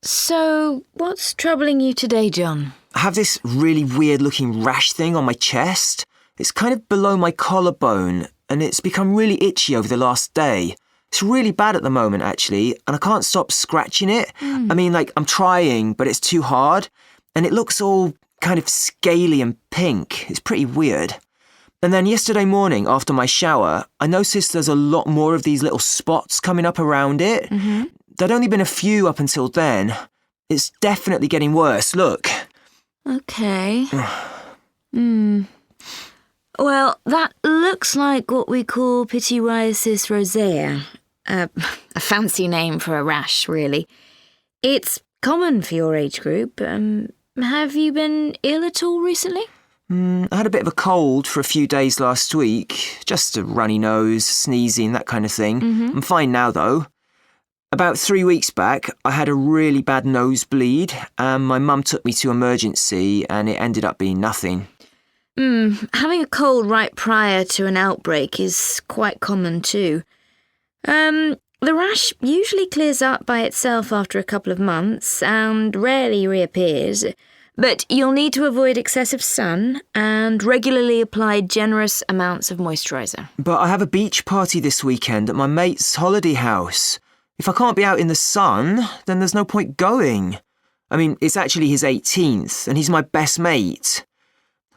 So, what's troubling you today, John? I have this really weird-looking rash thing on my chest. It's kind of below my collarbone, and it's become really itchy over the last day. It's really bad at the moment, actually, and I can't stop scratching it. I mean, I'm trying, but it's too hard, and it looks all kind of scaly and pink. It's pretty weird. And then yesterday morning, after my shower, I noticed there's a lot more of these little spots coming up around it. There'd only been a few up until then. It's definitely getting worse, look. Okay. Well, that looks like what we call pityriasis rosea. A fancy name for a rash, really. It's common for your age group. Have you been ill at all recently? I had a bit of a cold for a few days last week. Just a runny nose, sneezing, that kind of thing. I'm fine now, though. About 3 weeks back, I had a really bad nosebleed, and my mum took me to emergency, and it ended up being nothing. Having a cold right prior to an outbreak is quite common too. The rash usually clears up by itself after a couple of months and rarely reappears, but you'll need to avoid excessive sun and regularly apply generous amounts of moisturiser. But I have a beach party this weekend at my mate's holiday house. If I can't be out in the sun, then there's no point going. I mean, it's actually his 18th, and he's my best mate.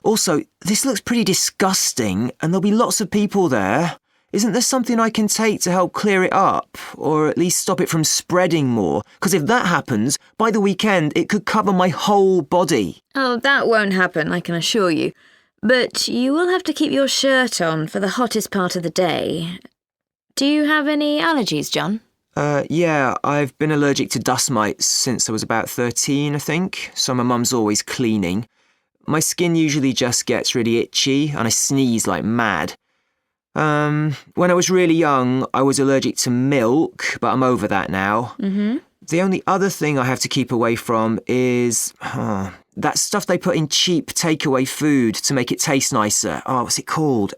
Also, this looks pretty disgusting, and there'll be lots of people there. Isn't there something I can take to help clear it up, or at least stop it from spreading more? Because if that happens, by the weekend it could cover my whole body. Oh, that won't happen, I can assure you. But you will have to keep your shirt on for the hottest part of the day. Do you have any allergies, John? Yeah, I've been allergic to dust mites since I was about 13, I think, so my mum's always cleaning. My skin usually just gets really itchy, and I sneeze like mad. When I was really young, I was allergic to milk, but I'm over that now. The only other thing I have to keep away from is that stuff they put in cheap takeaway food to make it taste nicer. Oh, what's it called?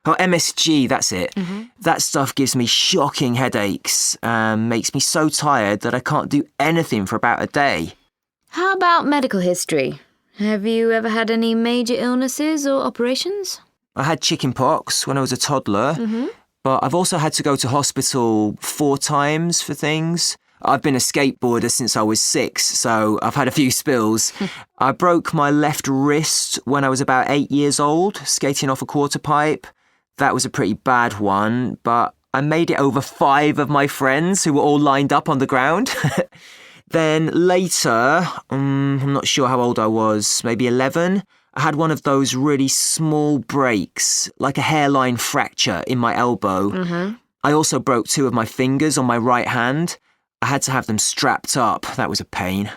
MSG, that's it. That stuff gives me shocking headaches, makes me so tired that I can't do anything for about a day. How about medical history? Have you ever had any major illnesses or operations? I had chickenpox when I was a toddler, but I've also had to go to hospital 4 times for things. I've been a skateboarder since I was 6, so I've had a few spills. I broke my left wrist when I was about 8 years old, skating off a quarter pipe. That was a pretty bad one, but I made it over 5 of my friends who were all lined up on the ground. Then later, I'm not sure how old I was, maybe 11, I had one of those really small breaks, like a hairline fracture in my elbow. I also broke 2 of my fingers on my right hand. I had to have them strapped up. That was a pain.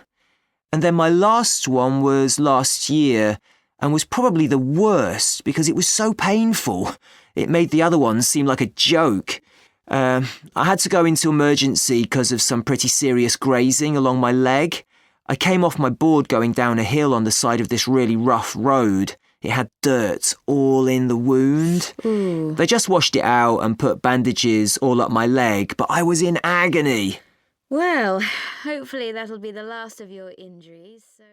And then my last one was last year and was probably the worst because it was so painful. It made the other ones seem like a joke. I had to go into emergency because of some pretty serious grazing along my leg. I came off my board going down a hill on the side of this really rough road. It had dirt all in the wound. They just washed it out and put bandages all up my leg, but I was in agony. Well, hopefully that'll be the last of your injuries, so...